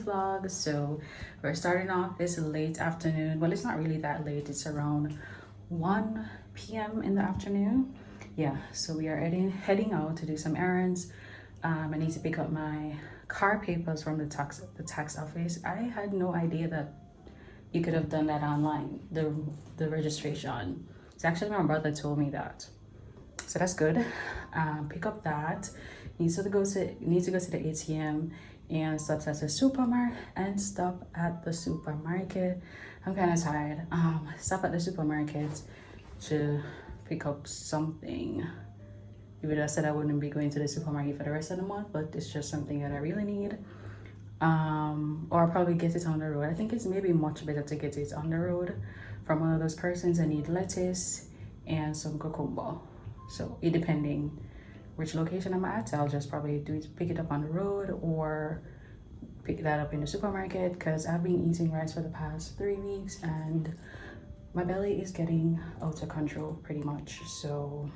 vlog. So we're starting off this late afternoon. Well, it's not really that late, it's around 1 p.m. in the afternoon. Yeah, so we are heading out to do some errands. I need to pick up my car papers from the tax office. I had no idea that you could have done that online, the registration. It's actually my brother told me that, so that's good. Pick up that. Need to go to the ATM and stop at the supermarket. I'm kind of tired. Stop at the supermarket to pick up something. Even though I said I wouldn't be going to the supermarket for the rest of the month, but it's just something that I really need. Or I'll probably get it on the road. I think it's maybe much better to get it on the road from one of those persons. I need lettuce and some cucumber. So it depending which location I'm at, I'll just probably pick it up on the road or pick that up in the supermarket, because I've been eating rice for the past 3 weeks and my belly is getting out of control pretty much. So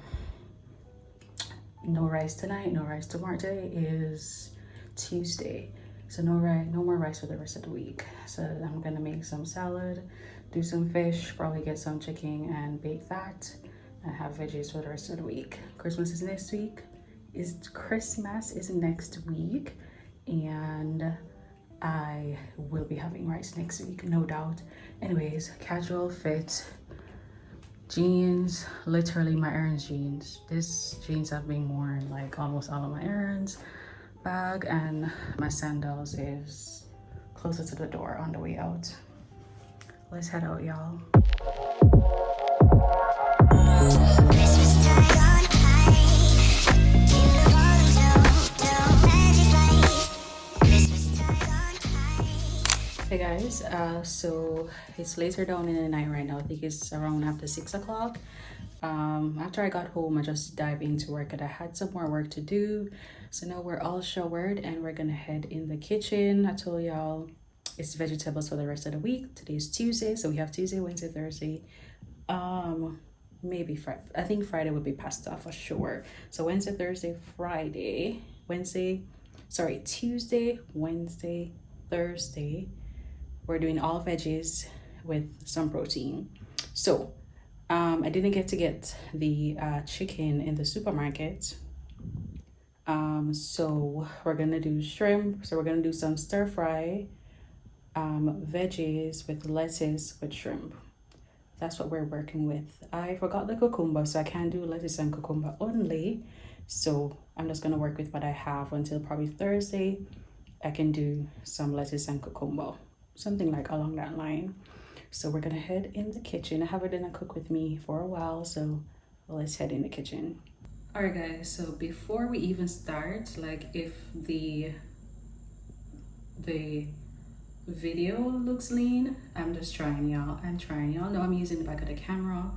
no rice tonight, no rice tomorrow. Today is Tuesday, so no more rice for the rest of the week. So I'm gonna make some salad, do some fish, probably get some chicken and bake that, and have veggies for the rest of the week. Christmas is next week. Christmas is next week, and I will be having rice next week, no doubt. Anyways, casual fit, jeans, literally my errands jeans. These jeans I've been worn like almost all of my errands. Bag and my sandals is closer to the door on the way out. Let's head out, y'all. Hey guys, so it's later down in the night right now. I think it's around after 6 o'clock. After I got home, I just dived into work and I had some more work to do. So now we're all showered and we're gonna head in the kitchen. I told y'all it's vegetables for the rest of the week. Today's Tuesday, so we have Tuesday, Wednesday, Thursday. Maybe Friday. I think Friday would be pasta for sure. So Wednesday, Thursday, Friday, Tuesday, Wednesday, Thursday. We're doing all veggies with some protein. So I didn't get the chicken in the supermarket. So we're gonna do shrimp. So we're gonna do some stir fry veggies with lettuce with shrimp. That's what we're working with. I forgot the cucumber, so I can't do lettuce and cucumber only. So I'm just gonna work with what I have until probably Thursday. I can do some lettuce and cucumber, something like along that line. So we're gonna head in the kitchen. I haven't done a cook with me for a while, so let's head in the kitchen. All right guys, so before we even start, like if the video looks lean, I'm just trying, y'all. No, I'm using the back of the camera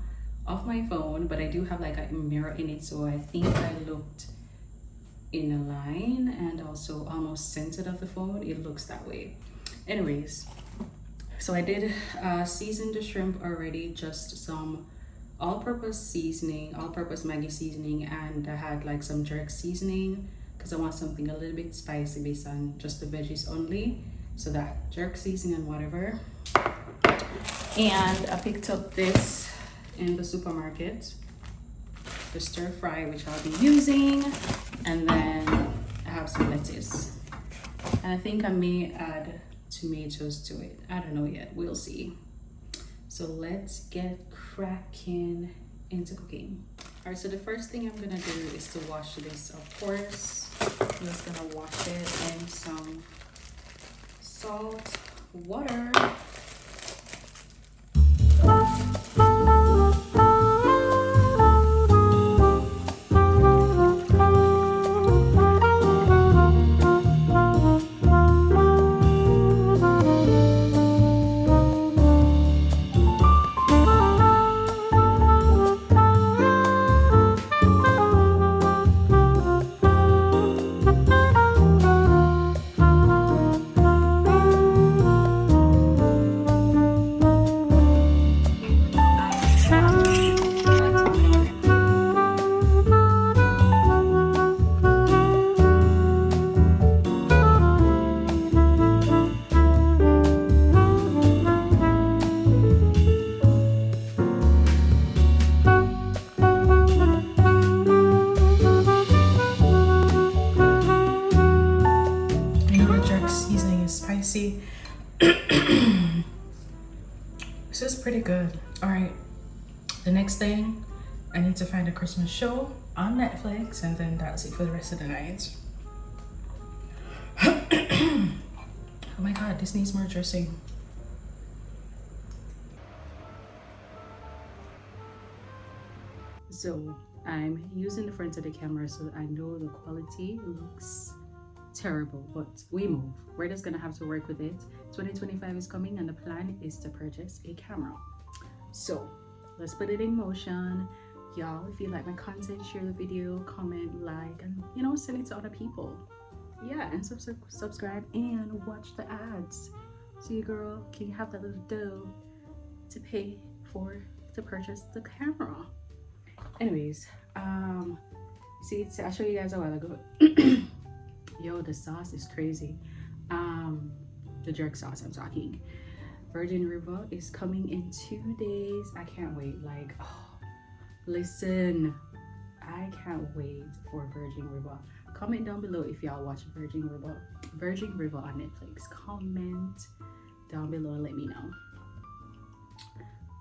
of my phone, but I do have like a mirror in it, so I think I looked in a line and also almost centered of the phone. It looks that way. Anyways, so I did season the shrimp already, just some all-purpose seasoning, all-purpose Maggi seasoning, and I had like some jerk seasoning because I want something a little bit spicy based on just the veggies only. So that jerk seasoning and whatever. And I picked up this in the supermarket, the stir fry, which I'll be using, and then I have some lettuce, and I think I may add tomatoes to it. I don't know yet, we'll see. So let's get cracking into cooking. All right, so the first thing I'm gonna do is to wash this, of course. I'm just gonna wash it in some salt, water. next thing, I need to find a Christmas show on Netflix, and then that's it for the rest of the night. Oh my god, this needs more dressing. So I'm using the front of the camera so I know the quality looks terrible, but we move. We're just gonna have to work with it. 2025 is coming and the plan is to purchase a camera. So let's put it in motion. Y'all, if you like my content, share the video, comment, like, and send it to other people. Yeah, and subscribe and watch the ads. So your girl can have that little dough to pay to purchase the camera. Anyways, see, I showed you guys a while ago. Yo, the sauce is crazy. The jerk sauce I'm talking. Virgin River is coming in 2 days. I can't wait. Like, oh, listen, I can't wait for Virgin River. Comment down below if y'all watch Virgin River on Netflix. Comment down below and let me know.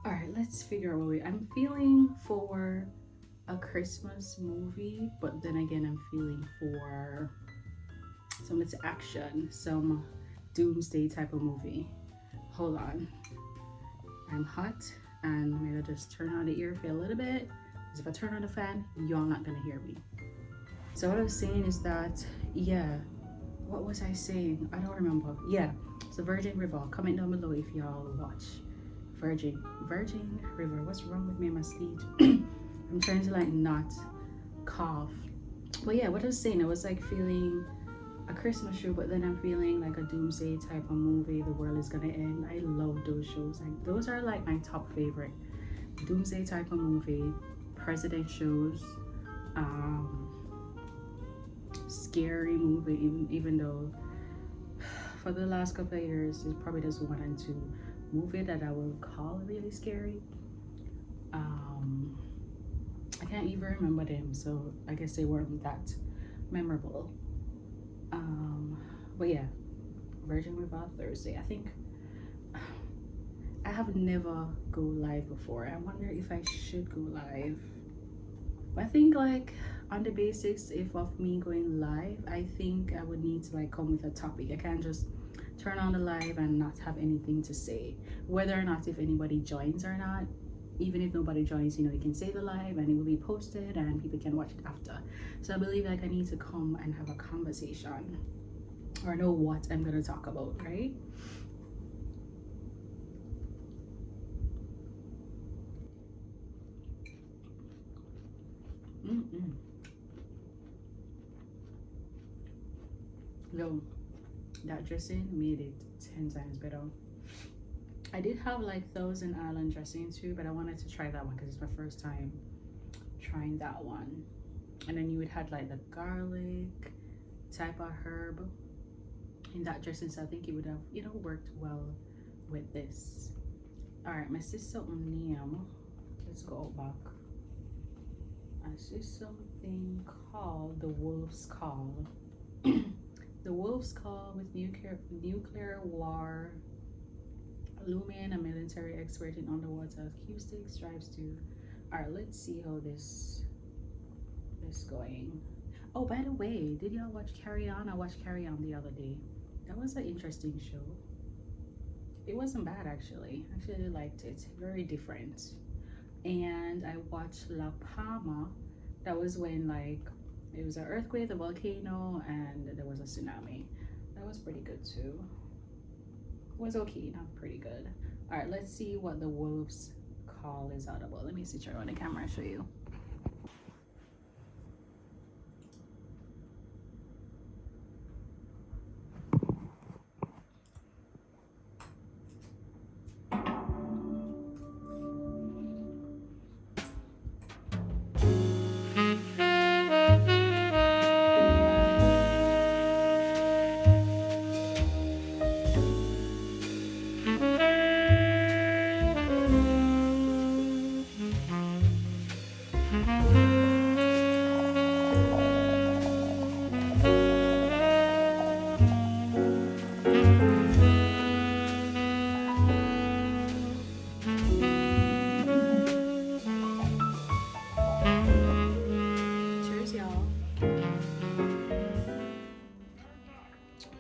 All right, let's figure out what I'm feeling for a Christmas movie, but then again, I'm feeling for some it's action, some doomsday type of movie. Hold on, I'm hot, and I'm gonna just turn on the air for a little bit, because if I turn on the fan, y'all not gonna hear me. So what I was saying is that, yeah, what was I saying? I don't remember. Yeah, so Virgin River, comment down below if y'all watch Virgin River. What's wrong with me and my sleep? I'm trying to like not cough. But yeah, what I was saying, I was like feeling a Christmas show, but then I'm feeling like a doomsday type of movie. The world is gonna end. I love those shows. Like those are like my top favorite. Doomsday type of movie, president shows, scary movie. Even though for the last couple of years, it's probably just 1 and 2 movie that I will call really scary. I can't even remember them, so I guess they weren't that memorable. But yeah, Virgin River Thursday. I think I have never go live before. I wonder if I should go live. But I think like on the basics, if of me going live, I think I would need to like come with a topic. I can't just turn on the live and not have anything to say, whether or not if anybody joins or not. Even if nobody joins, you can say the live and it will be posted and people can watch it after. So I believe like I need to come and have a conversation or know what I'm gonna talk about, right? No, that dressing made it 10 times better. I did have like Thousand Island dressing too, but I wanted to try that one because it's my first time trying that one. And then you would have like the garlic type of herb in that dressing, so I think it would have worked well with this. All right, my sister name, let's go back. I see something called the Wolf's Call. The Wolf's Call with nuclear war. Lumian, a military expert in underwater acoustic, strives to. All right, let's see how this is going. Oh, by the way, did y'all watch Kerrian? I watched Kerrian the other day. That was an interesting show. It wasn't bad actually. I actually liked it. Very different. And I watched La Palma. That was when like it was an earthquake, a volcano, and there was a tsunami. That was pretty good too. Was okay, not pretty good. All right, let's see what the Wolf's Call is all about. Let me switch around the camera and show you.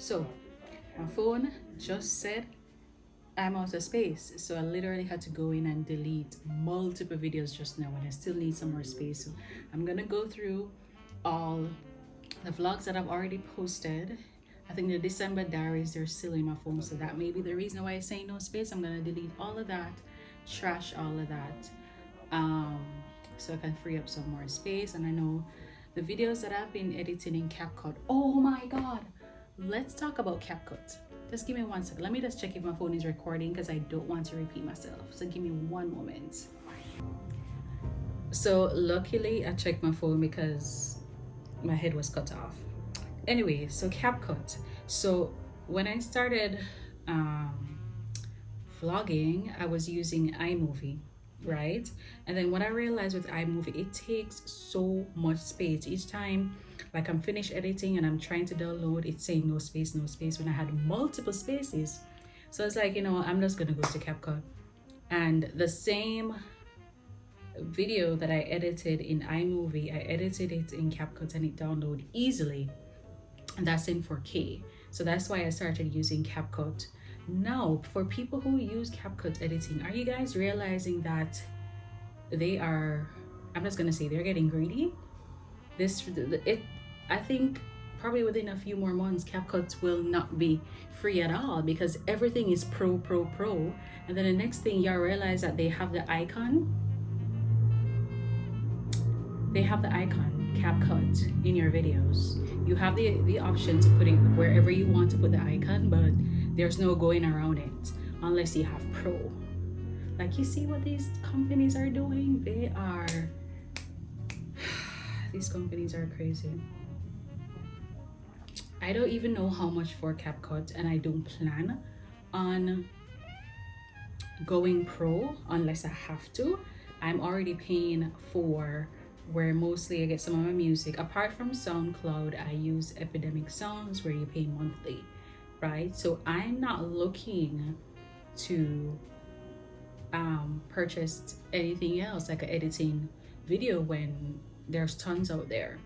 So my phone just said I'm out of space, so I literally had to go in and delete multiple videos just now, and I still need some more space. So I'm gonna go through all the vlogs that I've already posted. I think the December diaries, they're still in my phone, so that may be the reason why it's saying no space. I'm gonna delete all of that, trash all of that, so I can free up some more space. And I know the videos that I've been editing in Capcut. Oh my god, let's talk about Capcut. Just give me 1 second. Let me just check if my phone is recording because I don't want to repeat myself. So give me 1 moment. So luckily I checked my phone because my head was cut off. Anyway, so Capcut. So when I started vlogging, I was using iMovie, right? And then what I realized with iMovie, it takes so much space. Each time like I'm finished editing and I'm trying to download, it's saying no space, no space, when I had multiple spaces. So it's like, you know, I'm just gonna go to Capcut. And the same video that I edited in iMovie, I edited it in Capcut and it downloaded easily, and that's in 4K. So that's why I started using Capcut. Now, for people who use Capcut editing, are you guys realizing that they are, I'm just gonna say, they're getting greedy? I think probably within a few more months, Capcut will not be free at all because everything is pro. And then the next thing y'all realize that they have the icon. They have the icon Capcut in your videos. You have the option to put it wherever you want to put the icon, but there's no going around it unless you have pro. Like, you see what these companies are doing? These companies are crazy. I don't even know how much for Capcut, and I don't plan on going pro unless I have to. I'm already paying for where mostly I get some of my music. Apart from SoundCloud, I use Epidemic Sounds where you pay monthly, right? So I'm not looking to purchase anything else like an editing video when there's tons out there.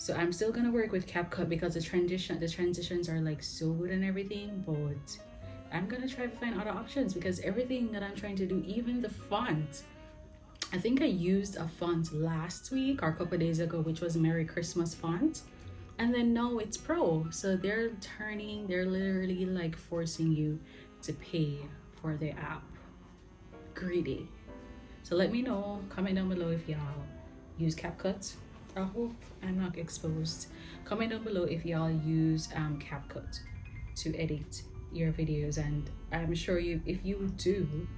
So I'm still gonna work with Capcut because the transitions are like so good and everything, but I'm gonna try to find other options because everything that I'm trying to do, even the font, I think I used a font last week or a couple of days ago, which was Merry Christmas font, and then now it's pro. So they're literally like forcing you to pay for the app. Greedy. So let me know, comment down below if y'all use Capcut. I hope I'm not exposed. Comment down below if y'all use Capcut to edit your videos, and I'm sure if you do,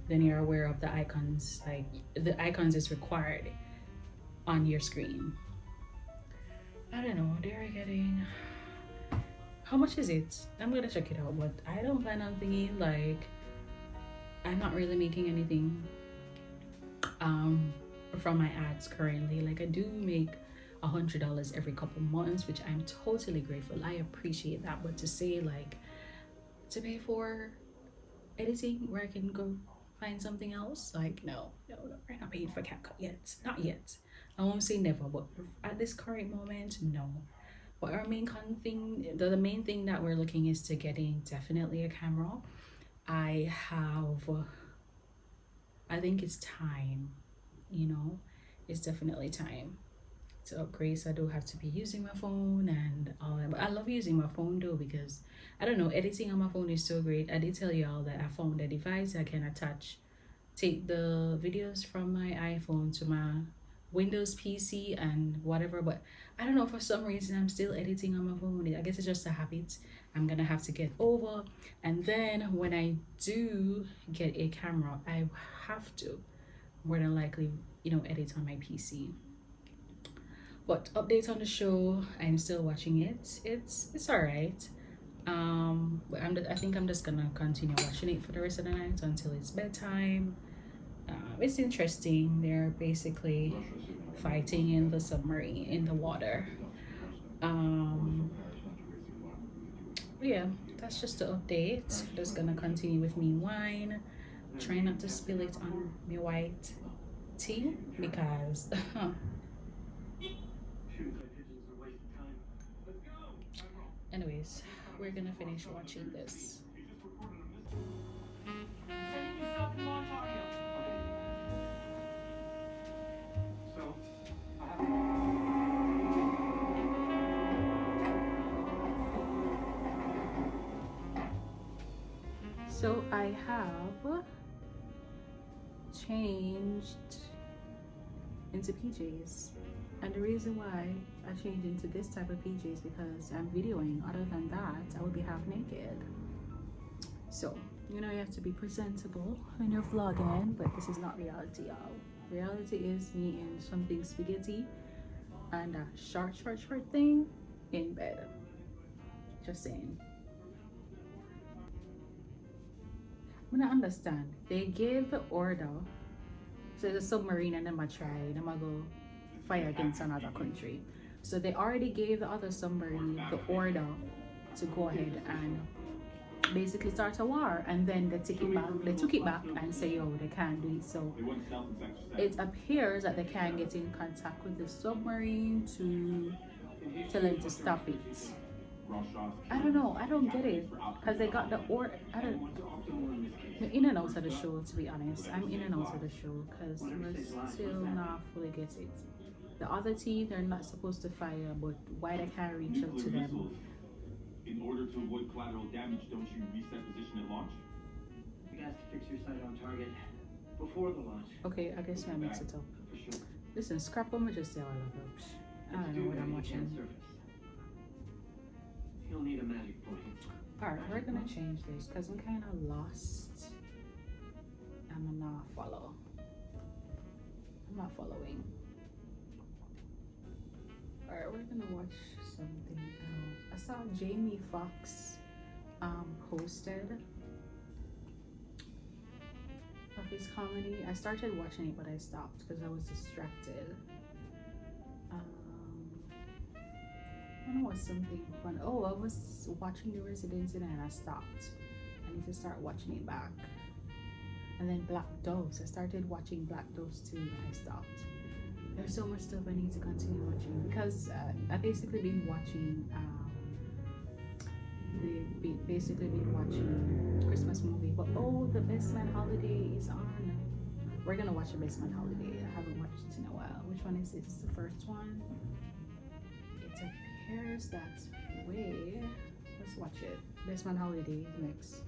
then you're aware of the icons. Like, the icons is required on your screen. I don't know, they're getting, how much is it? I'm gonna check it out, but I don't plan on thinking, like, I'm not really making anything from my ads currently. Like, I do make $100 every couple months, which I'm totally grateful. I appreciate that, but to say like to pay for editing where I can go find something else, like no, we're not paying for Capcut yet, not yet. I won't say never, but at this current moment, no. But our main thing, the main thing that we're looking is to getting definitely a camera. I think it's time, you know, it's definitely time to upgrade. So I do have to be using my phone and all that, but I love using my phone though, because I don't know, editing on my phone is so great. I did tell y'all that I found a device I can take the videos from my iPhone to my Windows PC and whatever, but I don't know, for some reason I'm still editing on my phone. I guess it's just a habit I'm gonna have to get over. And then when I do get a camera, I have to more than likely, you know, edit on my PC. But update on the show, I'm still watching it. It's all right. But I think I'm just gonna continue watching it for the rest of the night until it's bedtime. It's interesting. They're basically fighting in the submarine in the water. But yeah, that's just the update. Just gonna continue with me wine. Try not to spill it on my white tea because anyways, we're gonna finish watching this. So I have changed into PJs, and the reason why I changed into this type of PJs because I'm videoing. Other than that, I would be half naked. So you know, you have to be presentable when you're vlogging, but this is not reality, y'all. Reality is me in something spaghetti and a short thing in bed. Just saying. I don't understand. They gave the order. So the submarine and then I try, then I go fire against another country. So they already gave the other submarine the order to go ahead and basically start a war, and then they took it back and say, oh, they can't do it. So it appears that they can't get in contact with the submarine to tell them to stop it. I don't know, I don't get it, because they got the order. I'm in and out of the show, to be honest. I'm in and out of the show because we're still not fully get it. The other team, they're not supposed to fire, but why they can't reach out to them? In order to avoid collateral damage, don't you reset position at launch? You guys to fix your sight on target before the launch. Okay, I guess I mix it up. Sure. Listen, scrap them, just say all of them. I don't know what I'm watching. You'll need a magic point. Alright, we're gonna change this because I'm kind of lost. I'm not follow. I'm not following. Alright, we're gonna watch something else. I saw Jamie Foxx hosted of his comedy. I started watching it, but I stopped because I was distracted. I don't know what's something fun. Oh, I was watching The Resident and I stopped. I need to start watching it back. And then Black Doves. I started watching Black Doves too, and I stopped. There's so much stuff I need to continue watching because I've basically been watching Christmas movie. But oh, The Best Man Holiday is on. We're gonna watch The Best Man Holiday. I haven't watched it in a while. Which one is it? It's the first one. It appears that way. Let's watch it. Best Man Holiday next.